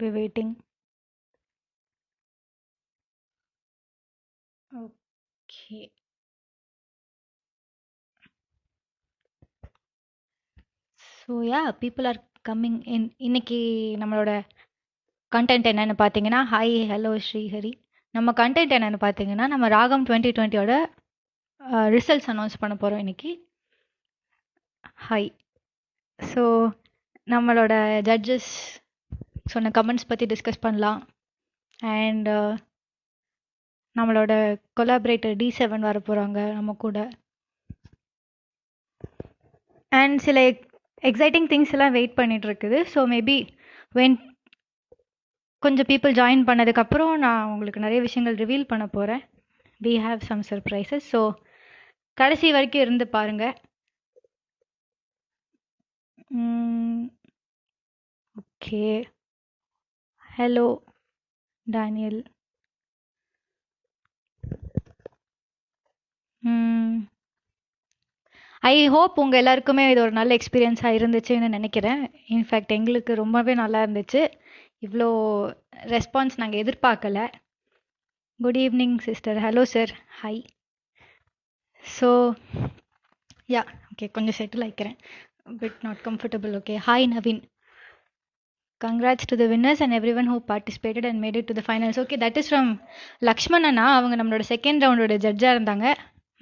we're waiting. Okay. So yeah people are coming in. இன்னைக்கு நம்மளோட content என்னன்னு பார்த்தீங்கன்னா, ஹாய் ஹலோ ஸ்ரீஹரி. நம்ம கண்டென்ட் என்னன்னு பார்த்தீங்கன்னா, நம்ம ராகம் 2020யோட ரிசல்ட்ஸ் அனௌன்ஸ் பண்ண போகிறோம் இன்னைக்கு. ஹாய். ஸோ நம்மளோட ஜட்ஜஸ் சொன்ன கமெண்ட்ஸ் பற்றி டிஸ்கஸ் பண்ணலாம். அண்ட் நம்மளோட கொலாபரேட்டர் D7 வர போகிறாங்க நம்ம கூட. அண்ட் சில எக்ஸைட்டிங் திங்ஸ் எல்லாம் வெயிட் பண்ணிட்டு இருக்குது. ஸோ மேபி வென் கொஞ்சம் பீப்புள் ஜாயின் பண்ணதுக்கப்புறம் நான் உங்களுக்கு நிறைய விஷயங்கள் ரிவீல் பண்ண போகிறேன். We have some surprises. So கடைசி வரைக்கும் இருந்து பாருங்க. Okay. Hello Daniel. I hope உங்கள் எல்லாருக்குமே இது ஒரு நல்ல எக்ஸ்பீரியன்ஸாக இருந்துச்சுன்னு நினைக்கிறேன். இன்ஃபேக்ட் எங்களுக்கு ரொம்பவே நல்லா இருந்துச்சு. இவ்வளோ ரெஸ்பான்ஸ் நாங்கள் எதிர்பார்க்கல. Good evening sister. Hello sir. Hi. So ya okay, கொஞ்சம் செட்டில் ஆகிக்கிறேன். Bit not comfortable. Okay. Hi Naveen. Congrats to the winners and everyone who participated and made it to the finals. Okay, that is from லக்ஷ்மணனா. அவங்க நம்மளோட second ரவுண்டோட ஜட்ஜாக இருந்தாங்க.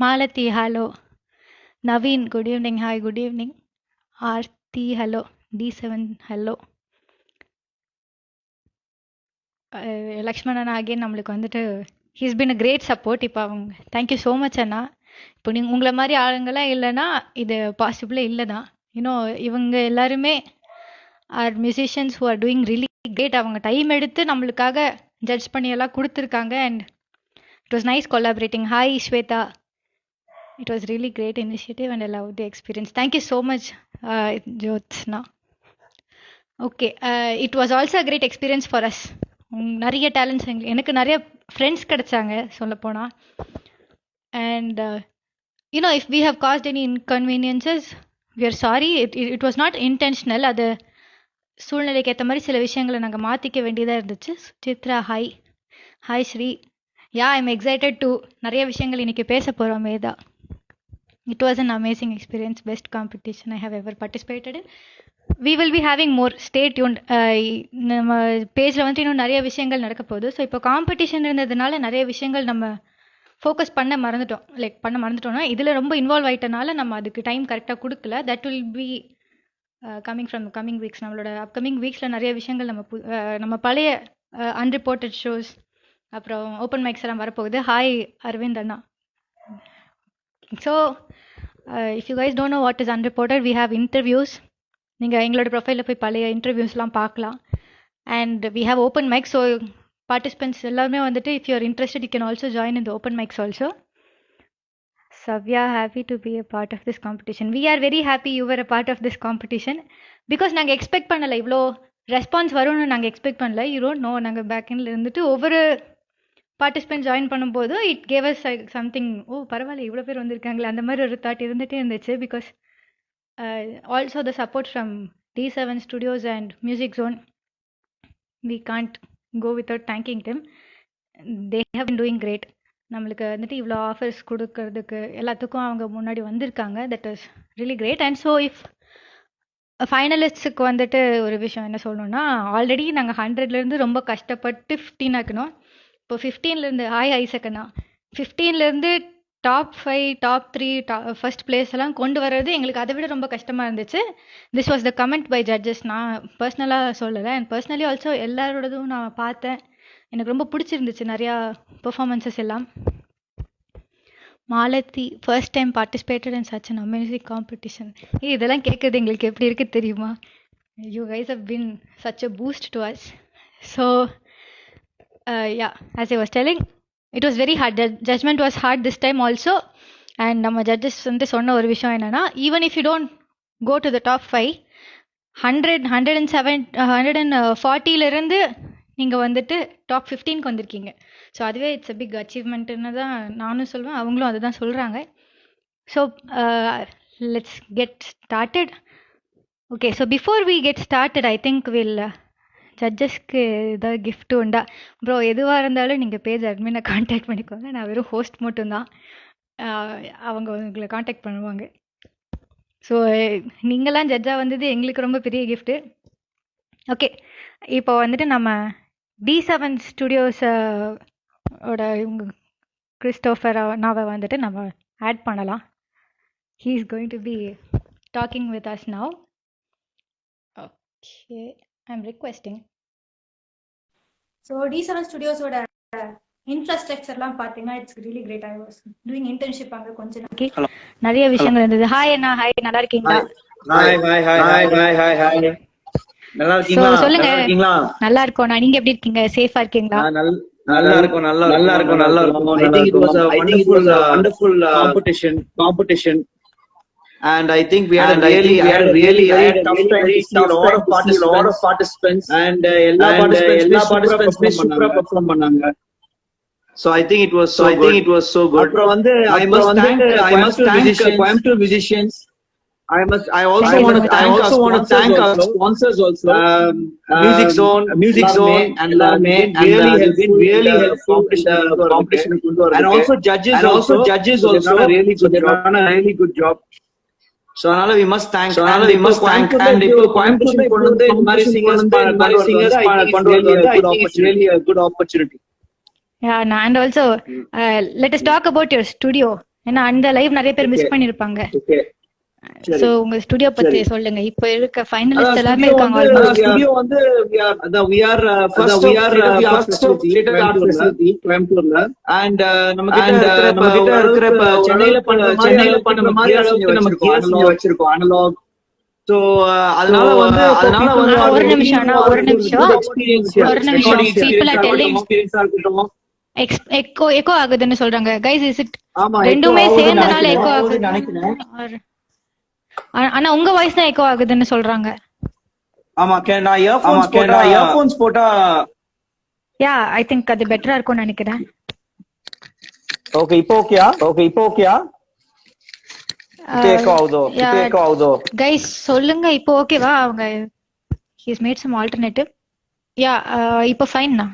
Malathi hello. Naveen good evening. Hi good evening. Aarthi hello. D7 hello. லக்ஷ்மணனா again நம்மளுக்கு வந்துட்டு he's been a great support. இப்போ அவங்க தேங்க்யூ ஸோ மச் அண்ணா. இப்போ நீங்கள் உங்களை மாதிரி ஆளுங்களாம் இல்லைன்னா இது பாசிபிளே இல்லை தான். இன்னும் இவங்க எல்லாருமே are musicians who are doing really great. அவங்க டைம் எடுத்து நம்மளுக்காக ஜட்ஜ் பண்ணி எல்லாம் கொடுத்துருக்காங்க. And it was nice collaborating. Hi Swetha. It was really great initiative and I love the experience. Thank you so much Jyotsna. Okay, it was also a great experience for us. நிறைய talents எனக்கு நிறைய friends கிடைச்சாங்க சொல்லப்போனால். And you know if we have caused any inconveniences we are sorry. It was not intentional. அது சூழ்நிலைக்கு ஏற்ற மாதிரி சில விஷயங்களை நாங்கள் மாற்றிக்க வேண்டியதாக இருந்துச்சு. Chitra hi. Hi Sri. Yeah I'm excited to நிறைய விஷயங்கள் இன்றைக்கி பேச போகிறோம். Medha. It was an amazing experience. Best competition I have ever participated in. We will be having more. Stay tuned. நம்ம பேஜில் வந்துட்டு இன்னும் நிறைய விஷயங்கள் நடக்க போகுது. ஸோ இப்போ காம்படிஷன் இருந்ததுனால நிறைய விஷயங்கள் நம்ம ஃபோக்கஸ் பண்ண மறந்துட்டோம். பண்ண மறந்துட்டோம்னா இதில் ரொம்ப இன்வால்வ் ஆகிட்டனால நம்ம அதுக்கு டைம் கரெக்டாக கொடுக்கல. That will be coming from coming weeks. நம்மளோட அப்கமிங் வீக்ஸில் நிறைய விஷயங்கள் நம்ம பழைய அன்ரிப்போர்ட்டட் ஷோஸ் அப்புறம் ஓப்பன் மைக்ஸ் எல்லாம் வரப்போகுது. ஹாய் அரவிந்த் அண்ணா. So if you guys don't know what is unreported, we have interviews. நீங்கள் எங்களோட ப்ரொஃபைலில் போய் பழைய இன்டர்வியூஸ்லாம் பார்க்கலாம். And we have open mic. So participants எல்லாருமே வந்துட்டு if you are interested you can also join in the open mics also. Savya, happy to be a part of this competition. We are very happy you were a part of this competition because நாங்கள் expect பண்ணலை இவ்வளோ response வரும்னு. நாங்கள் expect பண்ணல. You don't know. நாங்கள் பேக்எண்டில் இருந்துட்டு ஒவ்வொரு participant join பண்ணும்போது இட் கேவ் அஸ் சம்திங். ஓ பரவாயில்ல இவ்வளோ பேர் வந்திருக்காங்களே, அந்த மாதிரி ஒரு தாட் இருந்துகிட்டே இருந்துச்சு. Because also the support from D7 Studios and Music Zone, we can't go without thanking them. They have been doing great. நம்மளுக்கு வந்துட்டு இவ்வளோ ஆஃபர்ஸ் கொடுக்கறதுக்கு எல்லாத்துக்கும் அவங்க முன்னாடி வந்திருக்காங்க. That is really great. And so if ஃபைனலிஸ்ட்ஸுக்கு வந்துட்டு ஒரு விஷயம் என்ன சொல்லணும்னா, ஆல்ரெடி நாங்கள் 100லேருந்து ரொம்ப கஷ்டப்பட்டு 15 ஆக்கணும். இப்போ 15லேருந்து ஹாய் ஐசக்கண்ணா 15லேருந்து டாப் 5 டாப் 3 ஃபர்ஸ்ட் பிளேஸ் எல்லாம் கொண்டு வர்றது எங்களுக்கு அதை விட ரொம்ப கஷ்டமாக இருந்துச்சு. This was the comment by judges. நான் பர்சனலாக சொல்லலை. அண்ட் பர்சனலி ஆல்சோ எல்லாரோடதும் நான் பார்த்தேன். எனக்கு ரொம்ப பிடிச்சிருந்துச்சு நிறையா பெர்ஃபார்மன்ஸஸ் எல்லாம். Malathi first time participated in such an amazing competition. இதெல்லாம் கேட்குறது எங்களுக்கு எப்படி இருக்குது தெரியுமா? You guys have been such a boost to us. So yeah as I was telling it was very hard. Judgement was hard this time also. And நம்ம judges வந்து சொன்ன ஒரு விஷயம் என்னென்னா, even if you don't go to the top 5, 140லேருந்து நீங்கள் வந்துட்டு top 15க்கு வந்திருக்கீங்க. ஸோ அதுவே இட்ஸ் அ பிக் அச்சீவ்மெண்ட்டுன்னு தான் நானும் சொல்வேன், அவங்களும் அதை தான் சொல்கிறாங்க. So let's get started. Okay, so before we get started I think will ஜட்ஜஸ்க்கு ஏதாவது gift உண்டா? ப்ரோ எதுவா இருந்தாலும் நீங்க பேஜ் அட்மினை கான்டாக்ட் பண்ணிக்கோங்க. நான் வெறும் ஹோஸ்ட் மட்டும்தான். அவங்க உங்களை கான்டாக்ட் பண்ணுவாங்க. ஸோ நீங்களாம் ஜட்ஜா வந்தது எங்களுக்கு ரொம்ப பெரிய gift. ஓகே, இப்போ வந்துட்டு நம்ம D7 ஸ்டுடியோஸ் ஓட இவங்க கிறிஸ்டோஃபர் நாவை வந்துட்டு நம்ம ஆட் பண்ணலாம். He is going to be talking with us now. Okay, I am requesting. So D7 ஸ்டுடியோஸோட இன்ஃப்ராஸ்ட்ரக்சர்லாம் பார்த்தீங்கன்னா it's really great. I was doing internship அங்கே கொஞ்ச நாளைக்கு நிறைய விஷயங்கள் இருந்தது. ஹாய் அண்ணா, ஹாய், நல்லா இருக்கீங்களா? Hi hi hi hi hi hi, நல்லா இருக்கீங்களா? சொல்லுங்க. நல்லா இருக்கோம். நீங்க எப்படி இருக்கீங்க? சேஃபா இருக்கீங்களா? நல்லா இருக்கும், நல்லா இருக்கும், நல்லா இருக்கும். I think it was a wonderful competition, and I think we had really tough time to see a lot of participants, and எல்லா participants super perform பண்ணாங்க. So I think it was so good. அப்புறம் வந்து I must thank Coimbatore musicians. I also want to thank our sponsors also. Music Zone, and Lame really helpful competition, and also judges also really good job. So another we must thank, and இப்போ Coimbatore கொண்டு இந்த மாதிரி singers I think it's really a good opportunity. Yeah, and also let us talk about your studio. ஏன்னா அந்த live நிறைய பேர் miss பண்ணிருப்பாங்க. So உங்க ஸ்டுடியோ பத்தி சொல்லுங்க. இப்போ இருக்க ஃபைனலிஸ்ட் எல்லாரும் இருக்காங்க. ஸ்டுடியோ வந்து we are first state of the art facility கோயம்புத்தூர்ல, and நம்ம கிட்ட இருக்கிற சென்னையில பண்ற மாதிரி அளவுக்கு நம்ம கியர்ஸ் வச்சிருக்கோம், அனலாக். சோ அதனால வந்து ஒரு நிமிஷம் people are telling எக்கோ ஆகுதுன்னு சொல்றாங்க. guys, is it ரெண்டுமே சேர்ந்தனால எக்கோ ஆகுதுன்னு நினைக்கிறேன். ஆனா உங்க வாய்ஸ் தான் எக்கோ ஆகுதுன்னு சொல்றாங்க. ஆமா, நான் இயர்போன்ஸ் போட்டா யா ஐ திங்க் அது பெட்டரா இருக்கும்னு நினைக்கிறேன். ஓகே, இப்போ ஓகேயா? எக்கோ ஆகுதோ? கைஸ் சொல்லுங்க, இப்போ ஓகேவா? அவங்க he's made some alternative. Ya இப்போ ஃபைன்னா?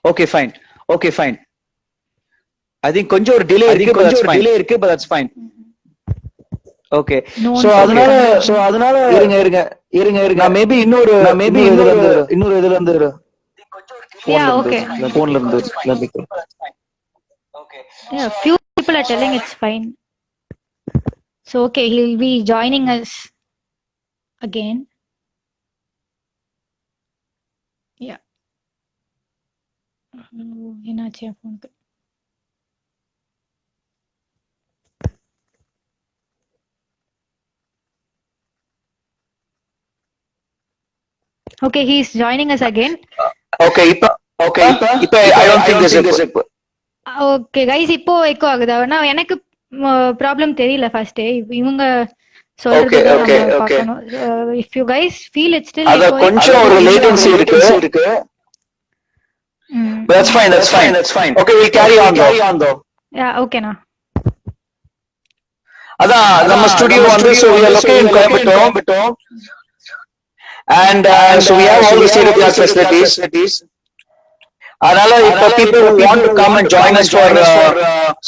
Okay fine. I think கொஞ்சம் ஒரு டிலே இருக்கு, but that's fine. Okay, so அதனால இருங்க மேபி இன்னொரு இதுல இருந்து போன்ல இருந்து okay. Yeah, few people are telling it's fine. So okay, he'll be joining us again. Yeah. என்னாச்சு ஃபோனுக்கு? Okay, he's joining us again. Okay, இப்போ I don't think this is Okay guys, இப்போ எக்கோ ஆகுதா? நான் எனக்கு ப்ராப்ளம் தெரியல first. இவங்க சொல்றது பார்க்கணும். If you guys feel it's still அத கொஞ்சம் ஒரு லேட்டன்சி இருக்கு. That's fine. Okay, we carry on though. Yeah, okay na. அதான் நம்ம ஸ்டுடியோ வந்து so we are located in Coimbatore. And so we have all the state of the art facilities. அதனால இப்போ people who want to come and join us for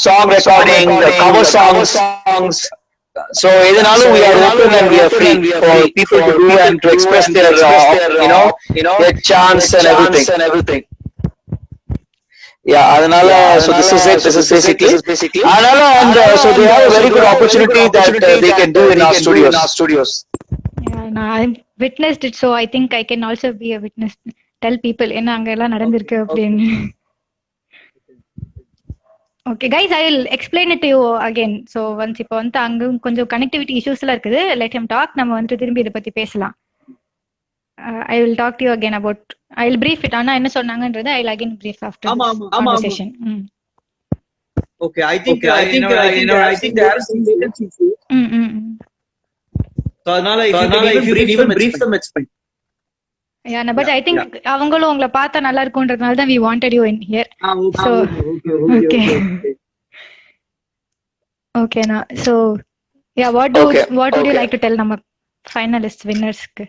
song recording, cover songs. So எதனாலும் we are open and we are free for people to do and to express their their chants and everything. Yeah, அதனால so this is basically அதனால and so they have a very good opportunity that they can do in our studios. Yeah, I witnessed it, so I think I can also be a witness. Tell people என்ன அங்க எல்லாம் நடந்திருக்கு அப்படின்னு. Okay guys, I will explain it to you again. So once இப்போ வந்து அங்க கொஞ்சம் connectivity issues எல்லாம் இருக்குது. Let him talk. நம்ம வந்து திரும்பி இத பத்தி பேசலாம். I will talk to you again about, I will brief it. ஆனா என்ன சொன்னாங்கன்றது I will again brief after this conversation. Okay, I think there are some latency issues. So அதனால if you even brief them, it's fine. Yeah, no, but I think அவங்களும் உங்களை பார்த்தா நல்லா இருக்கும்ன்றதுனால தான் we wanted you in here. So okay na. So yeah, what would you like to tell நம்ம finalists, winners க்கு?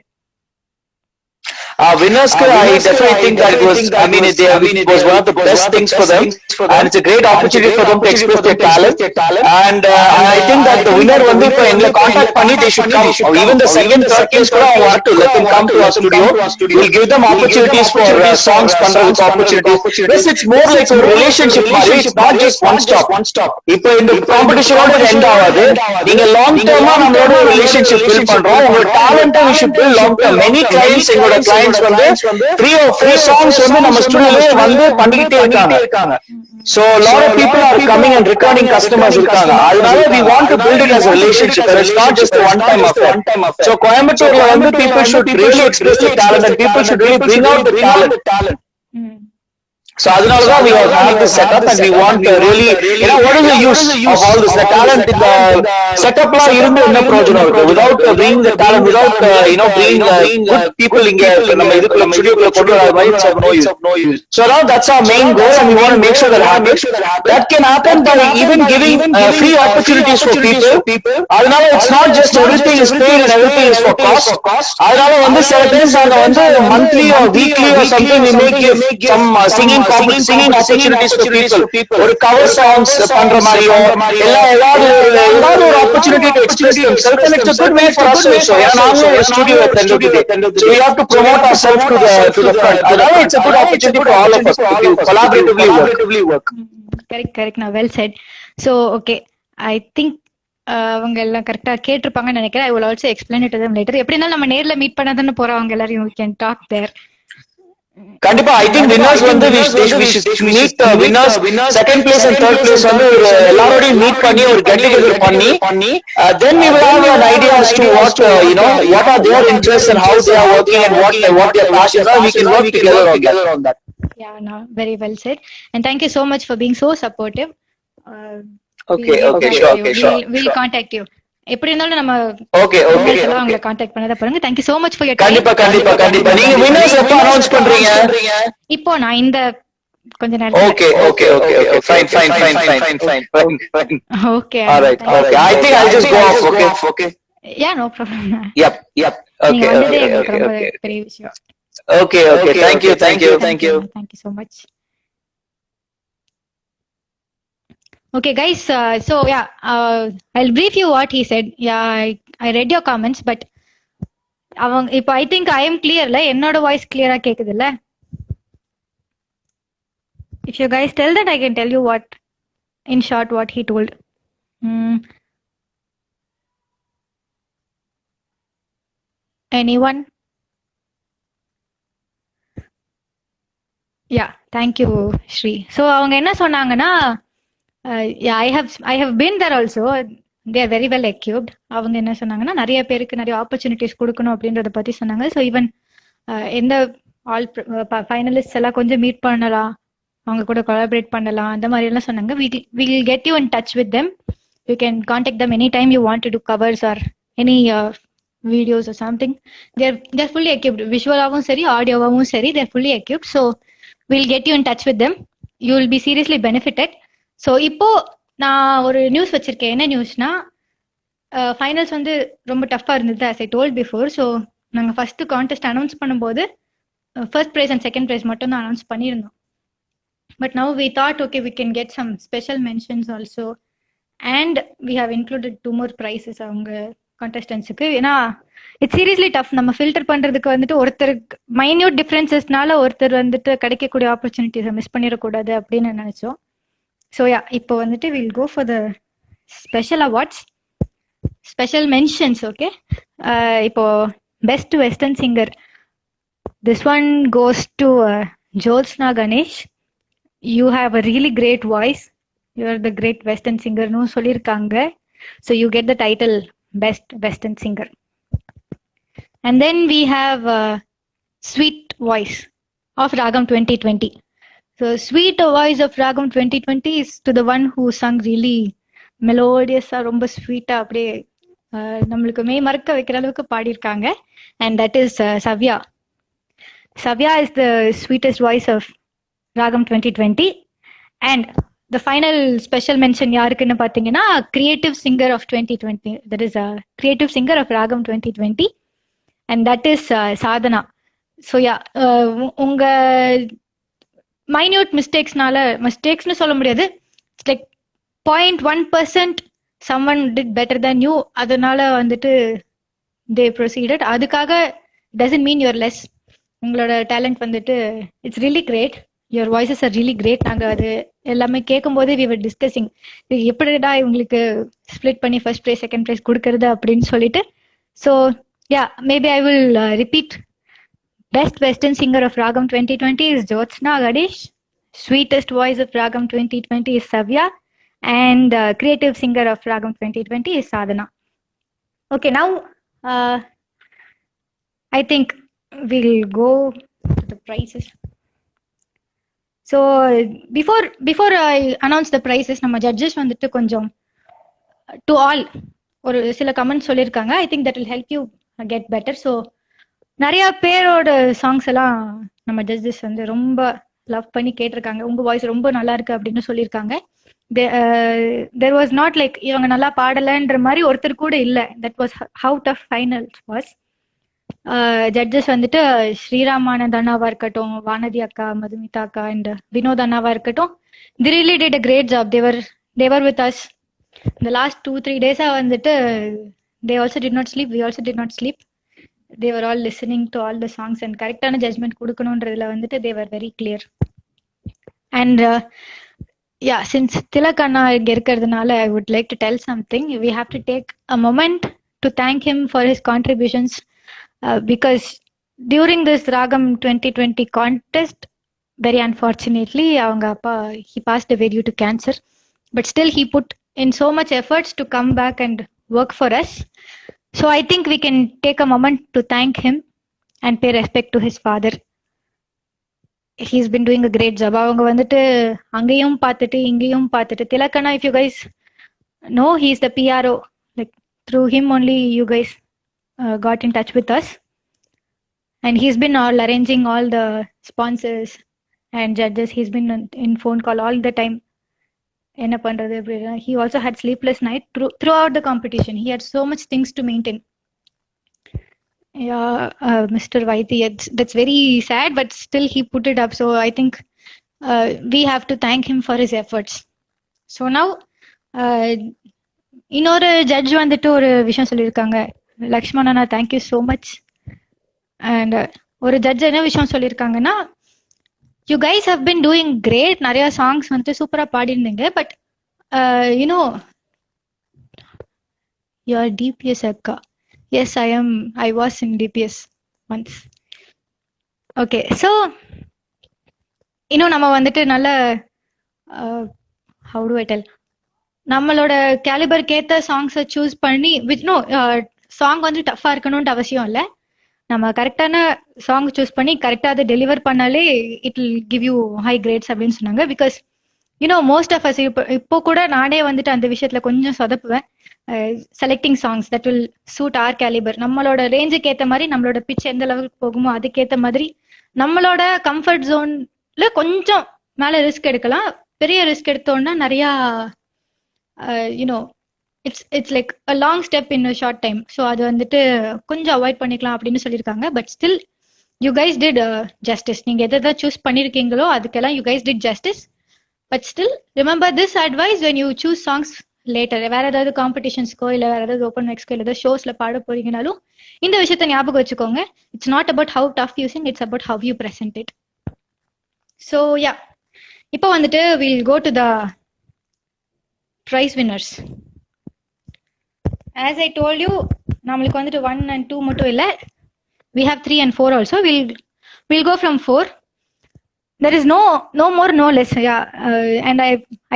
Winners, I definitely think that it was, I mean, it was one of the best things for them, and it's a great opportunity for them to express their talent. And I think that the winner வந்து இப்போ எங்களை contact பண்ணி they should come, or even the second third place கூட அவங்க வரட்டும், let them come to our studio. We'll give them opportunities for songs பண்றதுக்கு opportunities. Yes, it's more like a relationship மாதிரி, it's not just one stop. இப்போ இந்த காம்படிஷனோட end ஆகாது, நீங்க long derma நம்மளோட ரிலேஷன்ஷிப் பில்ட் பண்றோம். உங்க டேலண்ட்டை we should build long term. many clients, எங்களோட clients வந்து 3 or 4 songs வந்து நம்ம ஸ்டுடியோலயே வந்து பண்ணிக்கிட்டே இருக்காங்க. So a lot of people are coming and returning customers இருக்காங்க. அதனால we want to build it as a relationship, and it's not just a one time affair. So கோயம்புத்தூர்ல வந்து people should really express their talent, and people should really bring out the talent. So அதனாலதான் we have this setup, and we want really, what is the use of all this? The talent in the setup la irundhu enna projanam irukku without bringing the talent, without bringing good people inge நம்ம இதுக்குள்ள studio குள்ள கொண்டு வர மாதிரி, it's of no use. So now that's our main goal, and we want to make sure that happens. That can happen by even giving free opportunities for people. அதனால it's not just everything is paid and everything is for cost. அதனால வந்து சில times நாங்க வந்து monthly or weekly or something we make some singing opportunities for people. ஒரு cover songs பண்ற மாதிரியோ ஏதாவது ஒரு opportunity to express themselves, and it's a good way for us also. நாங்களும் ஒரு studio at the end of the day, so we have to promote ourselves to the front. அதனால it's a good opportunity for all of us to collaboratively work. Correct now, well said. So okay, I think அவங்க எல்லாம் கரெக்டா கேட்டிருப்பாங்கன்னு நினைக்கிறேன். I will also explain it to them later. எப்படின்னா நம்ம நேர்ல meet பண்ணதானே போறவங்க எல்லாரையும் we can talk there. கண்டிப்பா I think winners வந்து we should meet the winners. Second place and third place வந்து எல்லாரோடையும் மீட் பண்ணி ஒரு get together பண்ணி then we will have an idea as to what are their interests and how they are working and what their passions are. We can work together on that. Yeah, no, very well said, and thank you so much for being so supportive. Okay, sure. We'll contact you. எப்படி இருந்தாலும் நம்ம okay உங்களை contact பண்ணத பாருங்க. Thank you so much for your time. கண்டிப்பா நீங்க winners எப்ப announce பண்றீங்க? இப்போ நான் இந்த கொஞ்ச நேரம். Okay, fine. Okay, all right. I think I'll just go off. Okay, yeah, no problem. Yep. Okay. பெரிய விஷயம். Okay. Thank you so much. Okay guys, so yeah, I'll brief you what he said. Yeah, I read your comments, but இப்போ I think I am clear la, என்னோட voice clear ah கேக்குதுல்ல? If you guys tell that, I can tell you what in short what he told. Anyone? Yeah, thank you Shri. So அவங்க என்ன சொன்னாங்கன்னா, yeah, I have been there also. They are very well equipped. அவங்க என்ன சொன்னாங்கன்னா, நிறைய பேருக்கு நிறைய opportunities கொடுக்கணும் அப்படின்றத பத்தி சொன்னாங்க. ஸோ ஈவன் எந்த ஆல் ஃபைனலிஸ்ட் எல்லாம் கொஞ்சம் மீட் பண்ணலாம், அவங்க கூட கொலாபரேட் பண்ணலாம், அந்த மாதிரி எல்லாம் சொன்னாங்க. we will get you in touch with them. You can contact them anytime you want to do covers or any videos or something. They're fully equipped. விஷுவலாவும் சரி, ஆடியோவாவும் சரி, they're fully equipped. So we'll get you in touch with them. You will be seriously benefited. So இப்போ நான் ஒரு news வச்சிருக்கேன். என்ன நியூஸ்னா, finals வந்து ரொம்ப டஃப்பாக இருந்தது as I told before. So நாங்கள் ஃபர்ஸ்ட் கான்டெஸ்ட் அனௌன்ஸ் பண்ணும்போது first prize and second prize மட்டும் தான் அனௌன்ஸ் பண்ணியிருந்தோம். But now we thought okay we can get some special mentions also, and we have included 2 more prizes அவங்க கான்டெஸ்டன்ஸுக்கு. ஏன்னா it's seriously tough. நம்ம filter பண்ணுறதுக்கு வந்துட்டு ஒருத்தருக்கு மைன்யூட் டிஃப்ரென்சஸ்னால ஒருத்தர் வந்துட்டு கிடைக்கக்கூடிய ஆப்பர்ச்சுனிட்டிஸை மிஸ் பண்ணிடக்கூடாது அப்படின்னு நினச்சோம். So yeah, இப்போ வந்துட்டு we'll go for the special awards, special mentions. Okay, இப்போ best western singer, this one goes to Jyotsna Ganesh. You have a really great voice. You are the great western singer nu சொல்லிருக்காங்க. So you get the title best western singer. And then we have sweet voice of Ragam 2020. So sweet voice of Ragam 2020 is to the one who sung really melodious, ரொம்ப ஸ்வீட்டா அப்படியே நம்மளுக்கு மெய் மறக்க வைக்கிற அளவுக்கு பாடியிருக்காங்க. And that is Savya. Savya is the sweetest voice of Ragam 2020. And the final special mention யாருக்குன்னு பார்த்தீங்கன்னா, creative singer of 2020. That is a creative singer of Ragam 2020. And that is Sadhana. So yeah உங்க minute மிஸ்டேக்ஸ்னு சொல்ல முடியாது. It's like 0.1% someone did better than you. அதனால வந்துட்டு they proceeded. அதுக்காக doesn't mean you're less. உங்களோட talent வந்துட்டு it's really great. Your voices are really great. நாங்கள் அது எல்லாமே கேட்கும்போது வி வர் டிஸ்கஸிங் எப்படிடா இவங்களுக்கு ஸ்பிளிட் பண்ணி ஃபர்ஸ்ட் ப்ரைஸ் செகண்ட் ப்ரைஸ் கொடுக்கறது அப்படின்னு சொல்லிட்டு. So yeah, maybe I will repeat. Best Western Singer of Ragam 2020 is Jyotsna Ganesh. Sweetest Voice of Ragam 2020 is Savya. And Creative Singer of Ragam 2020 is Sadhana. Okay, now I think we'll go to the prizes. So before I announce the prizes, நம்ம judges வந்துட்டு கொஞ்சம் to all ஒரு சில comments சொல்லியிருக்காங்க. I think that will help you get better. So நிறைய பேரோட songs எல்லாம் நம்ம ஜட்ஜஸ் வந்து ரொம்ப லவ் பண்ணி கேட்டிருக்காங்க. உங்க வாய்ஸ் ரொம்ப நல்லா இருக்கு அப்படின்னு சொல்லியிருக்காங்க. தேர் வாஸ் நாட் லைக் இவங்க நல்லா பாடலன்ற மாதிரி ஒருத்தர் கூட இல்லை. That was how tough finals was. Judges வந்துட்டு ஸ்ரீராமானந்த் அண்ணாவா இருக்கட்டும், வானதி அக்கா, மதுமிதா அக்கா அண்ட் வினோத் அண்ணாவா இருக்கட்டும், they really did a great job. They were with us இந்த லாஸ்ட் 2-3 days வந்துட்டு they also did not sleep, we also did not sleep. They were all listening to all the songs and கரெக்டான judgement கொடுக்கணுன்றதுல வந்துட்டு they were very clear. And yeah, since Tilak Anna இங்க இருக்கிறதுனால I would like to tell something. We have to take a moment to thank him for his contributions because during this Ragam 2020 contest, very unfortunately அவங்க அப்பா he passed away due to cancer, but still he put in so much efforts to come back and work for us. So I think we can take a moment to thank him and pay respect to his father. He's been doing a great job. அவங்க வந்துட்டு அங்கேயும் பார்த்துட்டு இங்கேயும் பார்த்துட்டு Tilak Anna, if you guys know, he's the PRO. Like through him only you guys got in touch with us. And he's been all arranging all the sponsors and judges. He's been in phone call all the time. என்ன பண்றது அப்படின்னா he also had sleepless night throughout the competition. He had so much things to maintain. Yeah, Mr. Vaiti, that's very sad, but still he put it up. So I think we have to thank him for his efforts. So now இன்னொரு judge வந்துட்டு ஒரு விஷயம் சொல்லியிருக்காங்க. லக்ஷ்மணனா, thank you so much. And ஒரு judge என்ன விஷயம் சொல்லியிருக்காங்கன்னா, you guys have been doing great. நிறைய சாங்ஸ் வந்துட்டு சூப்பரா பாடிருந்தீங்க. பட் யூனோ யுவர் டிபிஎஸ் அக்கா. Yes, I was in DPS once. Okay, so இன்னும் நம்ம வந்துட்டு நல்ல ஹவு டு ஐ டெல், நம்மளோட கேலிபருக்கு ஏற்ற சாங்ஸை சூஸ் பண்ணி வித் நோ சாங் வந்து டஃப்பாக இருக்கணும்ட்டு அவசியம் இல்லை. நம்ம கரெக்டான சாங் சூஸ் பண்ணி கரெக்டாக அதை டெலிவர் பண்ணாலே it will give you high grades அப்படின்னு சொன்னாங்க. Because you know most of us இப்போ கூட நானே வந்துட்டு அந்த விஷயத்துல கொஞ்சம் சொதப்புவேன். Selecting songs that will suit our caliber. நம்மளோட ரேஞ்சுக்கு ஏற்ற மாதிரி, நம்மளோட பிச் எந்த லெவலுக்கு போகுமோ அதுக்கேற்ற மாதிரி, நம்மளோட கம்ஃபர்ட் ஜோன்ல கொஞ்சம் மேலே ரிஸ்க் எடுக்கலாம். பெரிய ரிஸ்க் எடுத்தோன்னா நிறையா you know it's like a long step in short time. So அது வந்துட்டு கொஞ்சம் அவாய்ட் பண்ணிக்கலாம் அப்படின்னு சொல்லியிருக்காங்க. But still you guys did justice. நீங்கள் எதை சூஸ் பண்ணியிருக்கீங்களோ அதுக்கெல்லாம் you guys did justice. But still remember this advice when you choose songs later. வேற ஏதாவது காம்படிஷன்ஸ்க்கோ இல்லை வேற ஏதாவது ஓப்பன் மைக்ஸ்க்கோ இல்லை ஏதாவது ஷோஸ்ல பாட போறீங்கனாலும் இந்த விஷயத்த ஞாபகம் வச்சுக்கோங்க. It's not about how tough you sing, it's about how you present it. So yeah, இப்போ வந்துட்டு will go to the prize winners. As I told you, நம்மளுக்கு வந்துட்டு 1 and 2 மட்டும் இல்லை, we have 3 and 4 also. We'll go from 4. There is no more, no less. Yeah, and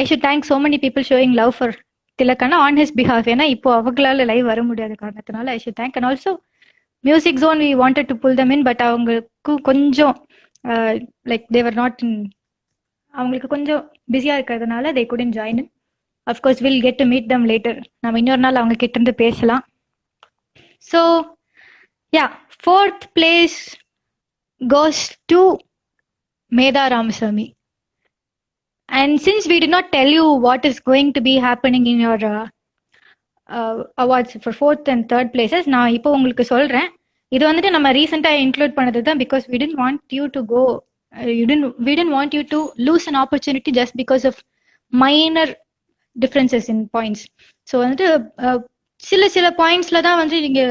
I should thank so many people showing love for Tilak Anna on his behalf. ஏன்னா இப்போ அவங்களால live வர முடியாத காரணத்தினால I should thank. And also Music Zone, we wanted to pull them in, but அவங்களுக்கு கொஞ்சம் like they were not in, அவங்களுக்கு கொஞ்சம் பிஸியா இருக்கிறதுனால they couldn't join in. Of course, we'll get to meet them later. நம்ம இன்னொரு நாள் அவங்க கிட்ட இருந்து பேசலாம். So yeah, 4th place goes to Medha Ramasamy. And since we did not tell you what is going to be happening in your awards for 4th and 3rd places, நான் இப்போ உங்களுக்கு சொல்றேன். இது வந்துட்டு நம்ம ரீசெண்டா இன்க்ளூட் பண்ணது தான், because we didn't want you to go we didn't want you to lose an opportunity just because of minor differences in points. So வந்துட்டு சில பாயிண்ட்ஸ்ல தான் வந்து நீங்க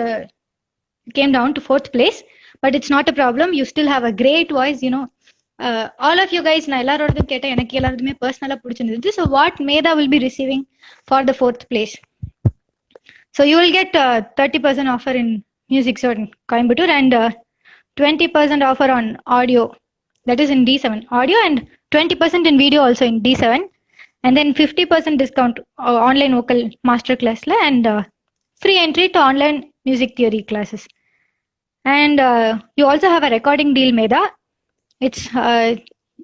came down to 4th place, but it's not a problem. You still have a great voice, you know. All of you guys, நான் எல்லாரோடதும் கேட்டேன், எனக்கு எல்லாருமே பர்சனலா பிடிச்சிருந்தது. So what Medha will be receiving for the 4th place? So you will get 30% offer in Music Zone Coimbatore and 20% offer on audio, that is in D7 audio, and 20% in video also in D7, and then 50% discount online vocal master class la, and free entry to online music theory classes. And you also have a recording deal, Medha. It's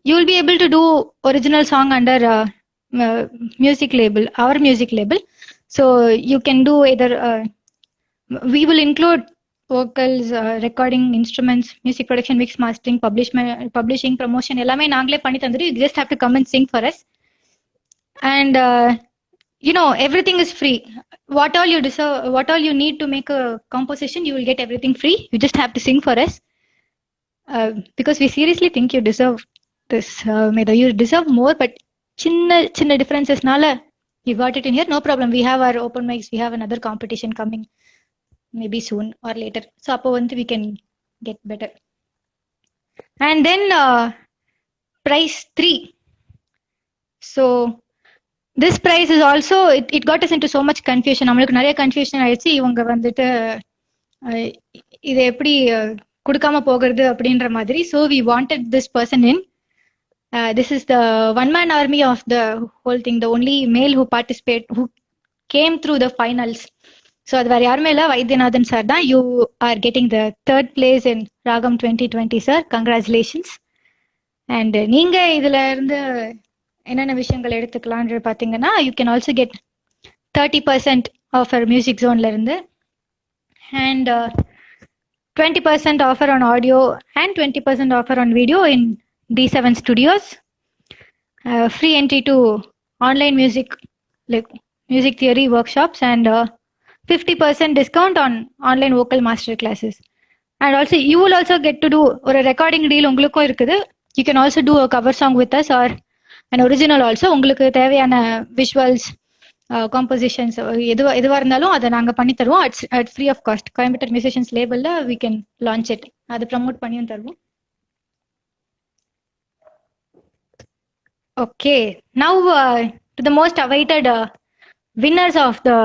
you will be able to do original song under music label, our music label. So you can do either we will include vocals, recording, instruments, music production, mix, mastering, publishing, promotion, ellame naangle panni thandru. You just have to come and sing for us, and you know, everything is free. What all you deserve, what all you need to make a composition, you will get everything free. You just have to sing for us, because we seriously think you deserve this, Medha. You deserve more, but chinna differences nala you got it in here. No problem, we have our open mics, we have another competition coming maybe soon or later, so appo vandu we can get better. And then prize 3. So this prize is also, it got us into so much confusion. நம்மளுக்கு நிறைய confusion ஆயிடுச்சு. இவங்க வந்துட்டு இதை எப்படி கொடுக்காம போகிறது அப்படின்ற மாதிரி. So we wanted this person in. This is the one-man army of the whole thing, the only male who who came through the finals. So அது வேற யாருமே இல்லை, வைத்தியநாதன் சார் தான். You are getting the 3rd place in Ragam 2020, sir. Congratulations. And நீங்க இதுல இருந்து என்னென்ன விஷயங்கள் எடுத்துக்கலாம்னு பார்த்தீங்கன்னா, you can also get 30% offer Music Zoneல இருந்து, and 20% offer on audio and 20% offer on video in D7 Studios. Free entry to online music, like music theory workshops, and 50% discount on online vocal master classes. And also you will also get to do ஒரு recording deal உங்களுக்கும் இருக்குது. You can also do a cover song with us or an original also. உங்களுக்கு தேவையான visuals, compositions, எதுவா இருந்தாலும் அதை நாங்க பண்ணி தருவோம் at free of cost. Coimbatore musicians லேபிள்ல we can launch it. அது ப்ரமோட் பண்ணியும் தருவோம். Okay, now to the most awaited winners of the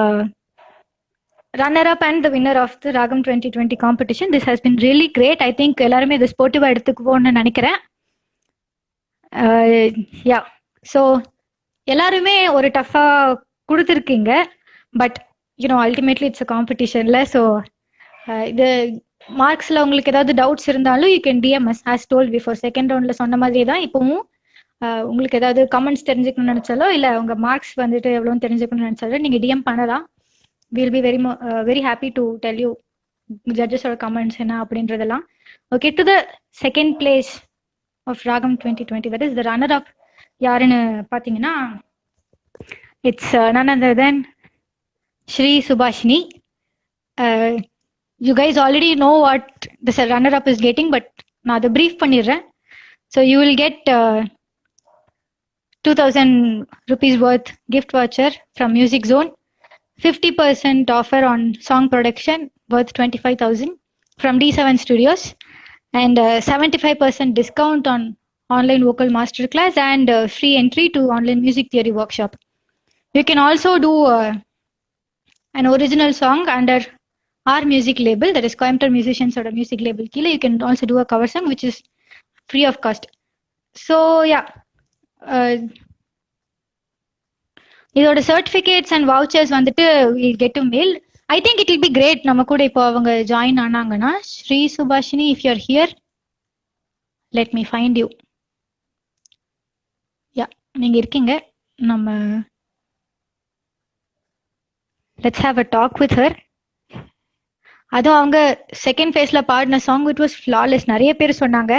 runner-up and the winner of the Ragam 2020 competition. This has been really great. I think எல்லாருமே இது ஸ்போர்ட்டிவா எடுத்துக்குவோம்னு நினைக்கிறேன். யா, so எல்லாருமே ஒரு டஃபா கொடுத்துருக்கீங்க, but you know ultimately it's a காம்படிஷன்ல. ஸோ இது மார்க்ஸில் உங்களுக்கு ஏதாவது டவுட்ஸ் இருந்தாலும் you can DMs as told before. Second ரவுண்டில் சொன்ன மாதிரியே தான் இப்போவும் உங்களுக்கு ஏதாவது கமெண்ட்ஸ் தெரிஞ்சுக்கணும்னு நினைச்சாலோ இல்லை உங்கள் மார்க்ஸ் வந்துட்டு எவ்வளோன்னு தெரிஞ்சுக்கணும்னு நினைச்சாலோ நீங்கள் டிஎம் பண்ணலாம். we'll be very happy to tell you judges or comments என்ன அப்படின்றதெல்லாம். Okay, to the second place of Ragam 2020, that is the runner up. யாருன்னு பார்த்தீங்கன்னா, it's none other than Shri Subhashini. You guys already know what the runner up is getting, but நான் அதை brief பண்ணிடுறேன். So you will get 2000 rupees worth gift voucher from Music Zone, 50% offer on song production worth 25,000 from D7 Studios, and 75% discount on online vocal masterclass, and free entry to online music theory workshop. You can also do an original song under our music label, that is Coimbatore Musicians or a music label kila. You can also do a cover song which is free of cost. So yeah, இதோட certificates and vouchers வந்துட்டு we get to mail. I think it will be great. நம்ம கூட இப்போ அவங்க join ஆனாங்கன்னா, Sri Subhashini, if you're here, let me find you. Ya, நீங்க இருக்கீங்க. நம்ம let's have a talk with her. அதுவும் அவங்க செகண்ட் ஃபேஸ்ல பாடின சாங் இட் வாஸ் ஃப்ளாலெஸ். நிறைய பேர் சொன்னாங்க,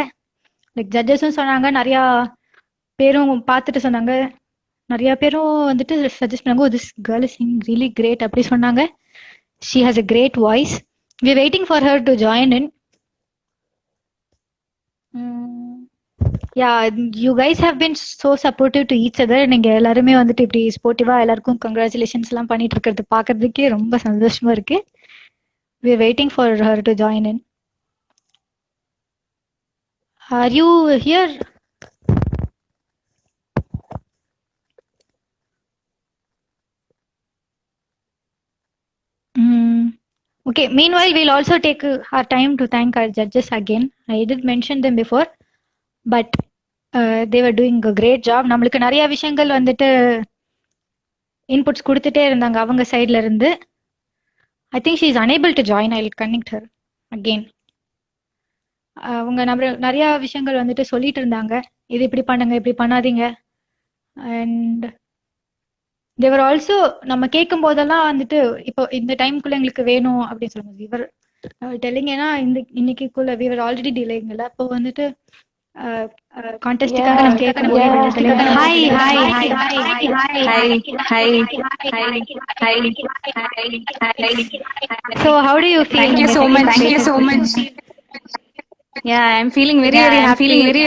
லைக் ஜட்ஜஸும் சொன்னாங்க, நிறையா பேரும் பார்த்துட்டு சொன்னாங்க, நிறைய பேரும் வந்துட்டு சஜஸ்ட் பண்ணாங்க, this girl is sing really great அப்படி சொன்னாங்க. She has a great voice. we're waiting for her to join in. Yeah, you guys have been so supportive to each other. நீங்க எல்லாருமே வந்துட்டு இப்படி ஸ்போர்ட்டிவா எல்லாருக்கும் கங்க்ராச்சுலேஷன்ஸ் எல்லாம் பண்ணிட்டு இருக்கிறது பார்க்கறதுக்கே ரொம்ப சந்தோஷமா இருக்கு. we're waiting for her to join in. Are you here? Okay, meanwhile, we'll also take our time to thank our judges again. I did mention them before, but they were doing a great job. நம்மளுக்கு நிறைய விஷயங்கள் வந்துட்டு inputs கொடுத்துட்டே இருந்தாங்க அவங்க சைட்ல இருந்து. I think she is unable to join. I'll connect her again. அவங்க நிறைய விஷயங்கள் வந்துட்டு சொல்லிட்டு இருந்தாங்க, இது இப்படி பண்ணுங்க இப்படி பண்ணாதீங்க. அண்ட் தேவர் ஆல்சோ நம்ம கேட்கும் போதெல்லாம் வந்துட்டு இப்போ இந்த டைம்குள்ள எங்களுக்கு வேணும் அப்படின்னு சொல்லுவாங்க. இவர் டெல்லிங் ஏன்னா இன்னைக்குள்ள வீவர் ஆல்ரெடி டிலேங்கல்ல, அப்போ வந்துட்டு கான்டெஸ்டுக்காக நம்ம கேட்கும் போது hi hi hi hi so how do you feel? Thank you so much. Thank you so much. Yeah, I'm feeling very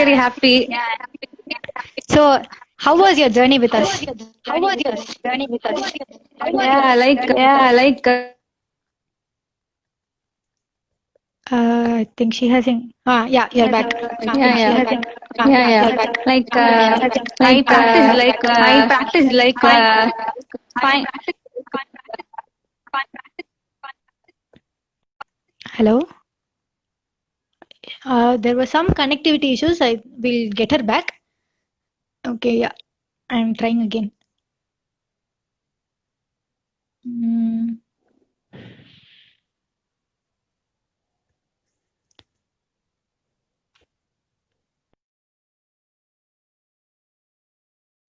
very happy. So how was your journey with us? Yeah, like I think she has yeah, you're back. Yeah. Like I practice like fine. Hello. There were some connectivity issues. I will get her back. Okay, yeah. I'm trying again.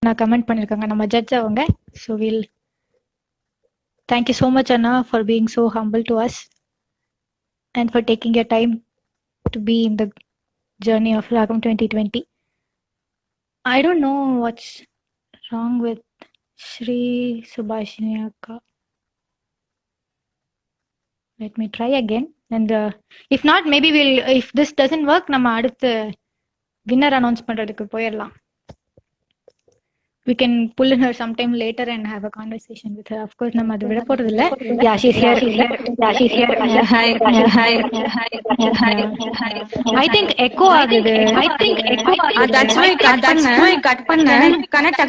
நான் comment பண்ணிருக்காங்க நம்ம judge அவங்க. So we'll thank you so much Anna for being so humble to us and for taking your time to be in the journey of Ragam 2020. I don't know what's wrong with Shri Subhashini Akka. Let me try again, and if not, maybe if this doesn't work, நம்ம அடுத்து winner announce பண்றதுக்கு போயிடலாம். We can pull in her sometime later and have a conversation with her. Of course, நம்ம அது விட போறது இல்ல. Yeah, she's here. Hi. I think echo ஆகுது. That's why cut பண்ணேன். Connect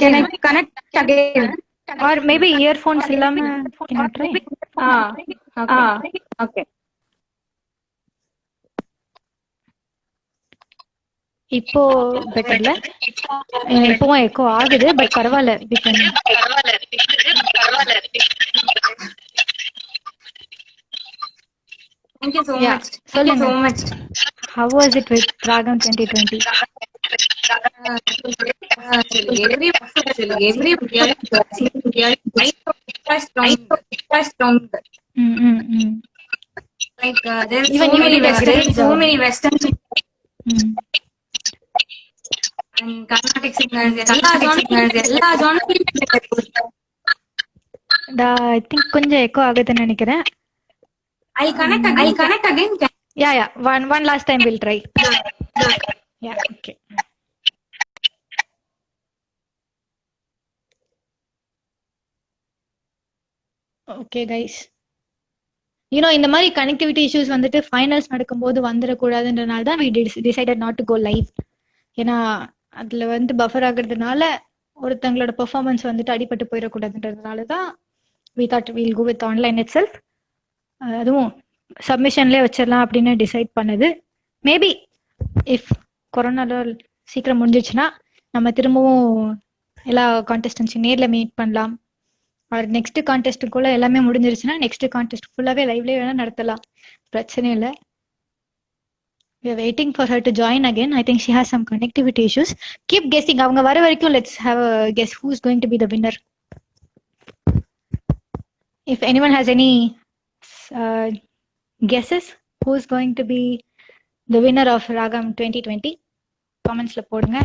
again. Or maybe earphones இல்லாம can you try? Okay. இப்போ பெட்டர்ல இப்போவும் எக்கோ ஆகுது, பட் பரவாயில்ல. Thank you so much. சொல்லுங்க. How was it with Ragam 2020? Like there are so many western and Carnatic singers, எல்லா genres. I think கொஞ்சம் echo ஆகுதுன்னு நினைக்கிறேன். I'll connect again. Yeah. One last time we'll try. Yeah, okay. Okay guys. இந்த மாதிரி connectivity issues வந்துட்டு finals நடக்கும்போது வந்துடக்கூடாதுன்றனால தான் we decided not to go live. ஏன்னா அதுல வந்து பஃபர் ஆகுறதுனால ஒருத்தங்களோட பெர்ஃபார்மன்ஸ் வந்துட்டு அடிபட்டு போயிடக்கூடாதுன்றதுனால தான் we thought we'll go with online itself. அதுவும் சப்மிஷன்லேயே வச்சிடலாம் அப்படின்னு டிசைட் பண்ணது. மேபி இஃப் கொரோனால சீக்கிரம் முடிஞ்சிச்சுன்னா நம்ம திரும்பவும் எல்லா கான்டெஸ்டன்ஸையும் நேரில் மீட் பண்ணலாம். ஆர் நெக்ஸ்ட் கான்டெஸ்ட்டுக்குள்ள எல்லாமே முடிஞ்சிருச்சுன்னா நெக்ஸ்ட் கான்டெஸ்ட் ஃபுல்லாகவே லைவ்லேயே வேணால் நடத்தலாம், பிரச்சனை இல்லை. We are waiting for her to join again. I think she has some connectivity issues. Keep guessing. அவங்க வர வரைக்கும் let's have a guess who's going to be the winner. If anyone has any guesses who's going to be the winner of Ragam 2020, comments la podunga.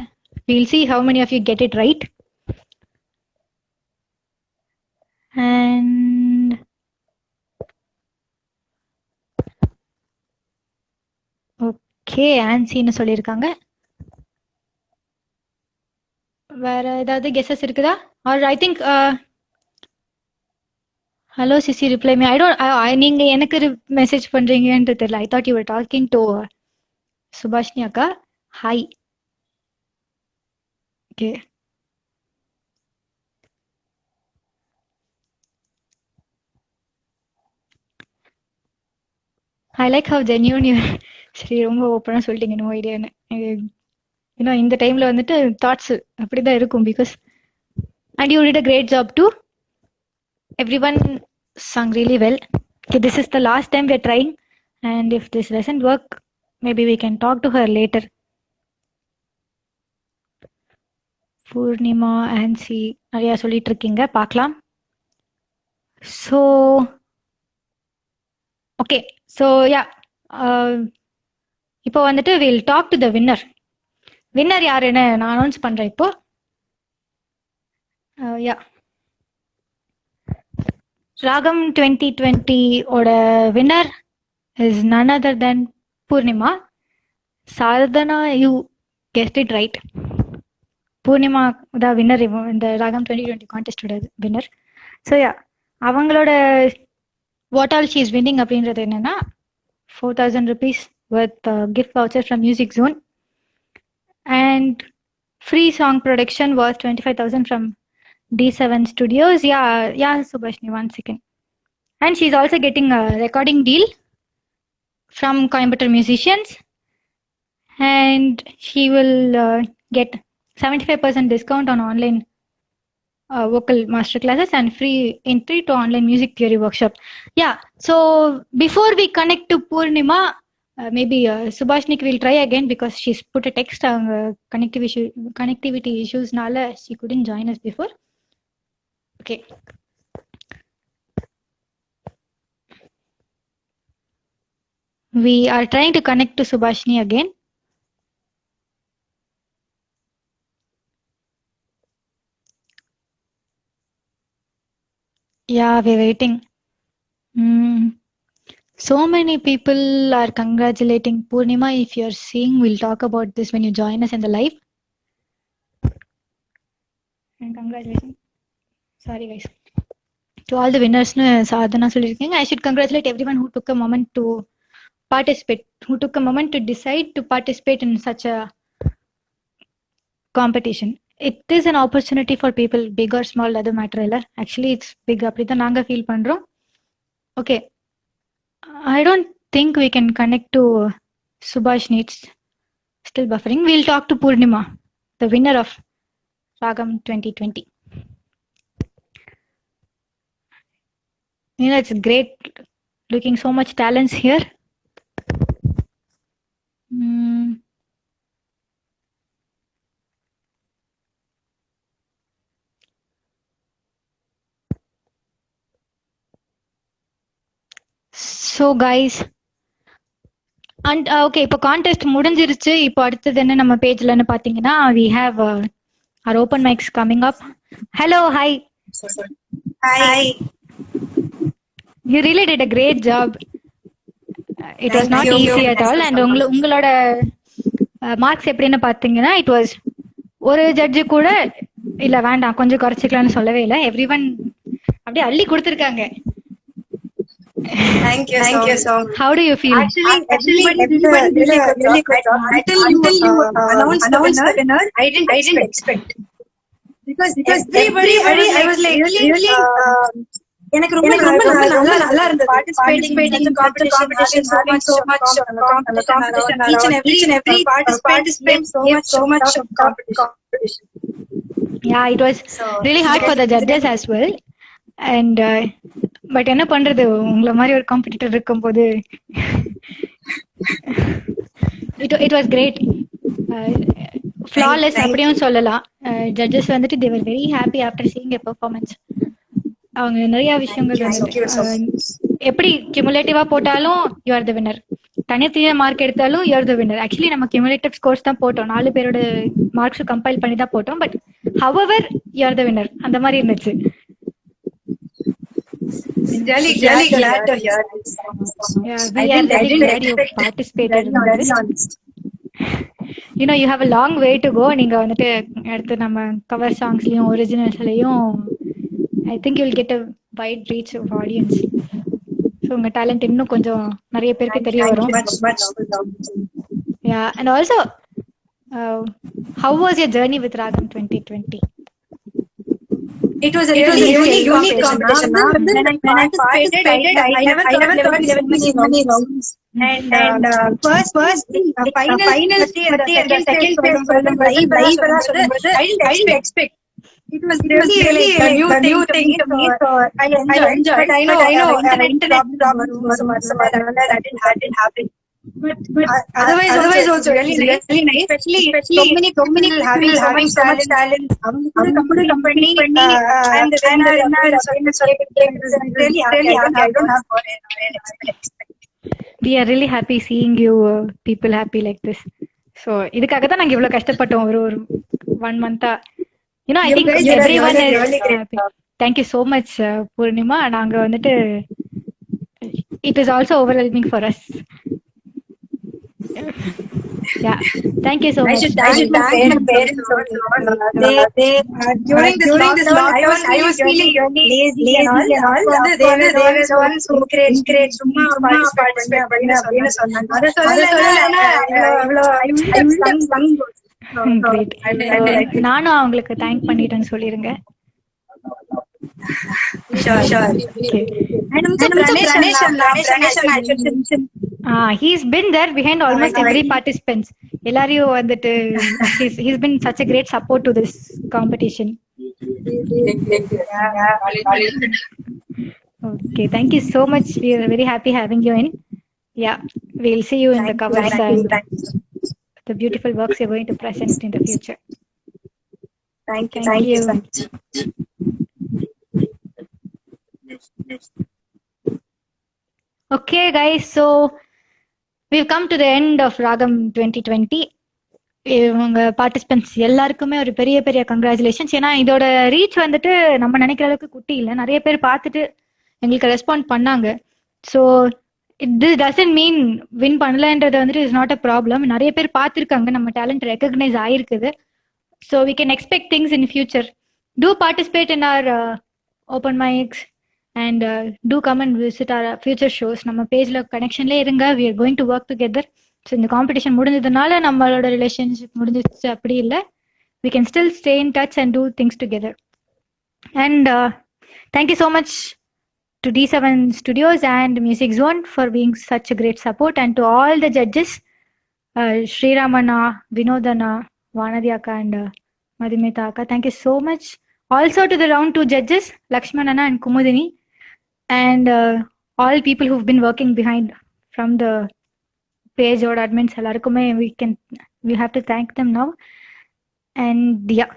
We'll see how many of you get it right. And okay, ஆன்சின்னு சொல்லியிருக்காங்க. வேற ஏதாவது guesses இருக்குதா? Or I think hello சிசி reply me. I don't, நீங்க எனக்கு message பண்றீங்கன்னு தெரியல. I thought you were talking to Subhashini அக்கா. Hi. Okay, I like how genuine you. சரி, ரொம்ப ஓப்பனாக சொல்லிட்டீங்க. நோ ஐடியான்னு. இன்னும் இந்த டைம்ல வந்துட்டு தாட்ஸ் அப்படிதான் இருக்கும். Because and you did a great job too. Everyone sung really well. Okay, this is the last time we're trying, and if this doesn't work, maybe we can talk to her later. Poornima, ஆன்சி நிறையா சொல்லிட்டு இருக்கீங்க, பார்க்கலாம். So okay, so yeah, இப்போ வந்துட்டு will talk to the winner. Winner யாருன்னு நான் announce பண்றேன் இப்போ. யா, ராகம் 2020 ஓட winner is none other than Poornima. Sadhana, you guessed it right. Poornima தான் வின்னர், இந்த ராகம் 2020 கான்டெஸ்டோட வின்னர். ஸோ யா, அவங்களோட what all she is winning அப்படின்றது என்னன்னா 4,000 rupees worth gift voucher from Music Zone and free song production worth 25,000 from D7 Studios. Yeah, Subhashni, 1 second. And she's also getting a recording deal from Coimbatore Musicians, and she will get 75% discount on online vocal master classes and free entry to online music theory workshop. Yeah, so before we connect to Purnima, maybe Subhashnik will try again because she's put a text on connectivity issues nala she couldn't join us before. Okay, we are trying to connect to Subhashini again. Yeah, we're waiting. So many people are congratulating Purnima. If you're seeing, we'll talk about this when you join us in the live. And congratulations. Sorry guys. To all the winners, Sadhana சொல்லிருக்கீங்க. I should congratulate everyone who took a moment to participate, who took a moment to decide to participate in such a competition. It is an opportunity for people, big or small, doesn't matter. Actually, it's big. அப்படிதான் நாங்க feel பண்றோம். Okay, I don't think we can connect to Subhashini. It's still buffering. We'll talk to Purnima, the winner of Ragam 2020. You know, it's great looking so much talents here. So guys, and okay, இப்போ contest முடிஞ்சிருச்சு. இப்போ அடுத்தது என்ன நம்ம பேஜ்லன்னு பாத்தீங்கன்னா we have our open mics coming up. Hello, hi. You really did a great job. It was not easy at all. And உங்களோட marks எப்படின்னு பாத்தீங்கன்னா it was, ஒரு ஜட்ஜு கூட இல்ல வேண்டாம் கொஞ்சம் குறைச்சிக்கலாம்னு சொல்லவே இல்லை. எவ்ரிவன் அப்படியே அள்ளி கொடுத்துருக்காங்க. Thank you so much. How do you feel? Actually, everybody did a really good job. Until you announced the winner, I didn't expect. Because everybody, I was like really எனக்கு ரொம்ப நல்லா இருந்தது participating in the competition, having so much competition, each and every participant so much competition. Yeah, it was really hard for the judges as well. And but என்ன பண்றது, உங்களை மாதிரி ஒரு competitor இருக்கும்போது it was great, flawless அப்படியும் சொல்லலாம். Judges வந்துட்டு they were very happy after seeing a performance. அவங்க நிறைய விஷயங்கள் எப்படி கியூமுலேட்டிவா போட்டாலும் யூ ஆர் த வின்னர், தனித்தனியா மார்க் எடுத்தாலும் you are the winner. Actually நம்ம கியூமுலேட்டிவ் ஸ்கோர்ஸ் தான் போட்டோம், 4 பேரோட மார்க்ஸ் கம்பைல் பண்ணி தான் போட்டோம். But however you are the winner அந்த மாதிரி இருந்துச்சு. Really glad to hear this. Yeah, we are very glad you participated in this. you have a long way to go. நீங்க வந்துட்டு அடுத்து நம்ம கவர் சாங்ஸ்லயும் ஒரிஜினல்ஸ்லயும் I think you will get a wide reach of audience. So உங்க talent இன்னும் கொஞ்சம் நிறைய பேருக்கு தெரிய வரும். Yeah, and also how was your journey with Ragam 2020? It was a really unique competition. When I participated, I never thought there would be so many rounds. And first, the final the second phase I didn't expect. It was really a new thing to me. So I enjoyed. But I know internet problems that didn't happen. But otherwise also really nice, especially so many people having so much talent. Company and the winner so really I don't have for it. We are really happy seeing you people happy like this. So இதுக்காக தான் நாங்க இவ்வளவு கஷ்டப்பட்டோம் ஒரு 1 month. I think everyone is happy. Thank you so much Purnima. நாங்க வந்துட்டு it is also overwhelming for us. Yeah, thank you so much. I should thank my parents also. They during this lockdown I was feeling lazy and all. They were the ones who encouraged me to participate பண்ணு சொன்னாங்க. அத சொல்லலனா I would have sung. Great. நானும் அவங்களுக்கு thank பண்ணிட்டேன்னு சொல்லிருங்க. Sure. Okay. And Pranesh, he's been there behind almost every participants. எல்லாரையும் வந்துட்டு he's been such a great support to this competition. Okay, thank you so much. We are very happy having you in. Yeah, we'll see you in the covers and the beautiful works you're going to present in the future. Thank you. Okay guys, so we've come to the end of Ragam 2020. இவங்க participants எல்லாருக்குமே ஒரு பெரிய பெரிய congratulations. ஏன்னா இதோட reach வந்துட்டு நம்ம நினைக்கிற அளவுக்கு குட்டி இல்லை. நிறைய பேர் பார்த்துட்டு எங்களுக்கு ரெஸ்பாண்ட் பண்ணாங்க. So this doesn't mean win பண்ணலன்றது வந்துட்டு இஸ் நாட் அ ப்ராப்ளம். நிறைய பேர் பார்த்துருக்காங்க, நம்ம டேலண்ட் ரெக்கக்னைஸ் ஆயிருக்குது. So we can expect things in future. Do participate in our open mics and do come and visit our future shows. நம்ம பேஜ்ல கனெக்ஷன்ல இருங்க. we are going to work together. So இந்த competition முடிஞ்சதுனால நம்மளோட relationship முடிஞ்சிச்சு அப்படி இல்லை. we can still stay in touch and do things together. And thank you so much to D7 Studios and Music Zone for being such a great support, and to all the judges, Sriramana, Vinodana, Vanadi Akka and Madhumita Akka. Thank you so much. Also to the round 2 judges, Lakshmanana and Kumudini, and all people who've been working behind from the page or admins. Ellarkume we have to thank them now. And yeah,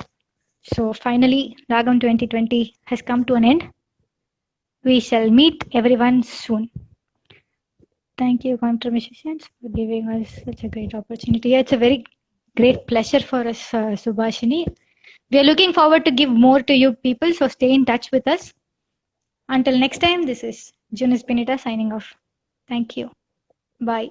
so finally Ragam 2020 has come to an end. We shall meet everyone soon. Thank you Contra Musicians for giving us such a great opportunity. It's a very great pleasure for us, Subhashini. We are looking forward to give more to you people, so stay in touch with us. Until next time, this is Junis Pinita signing off. Thank you. Bye.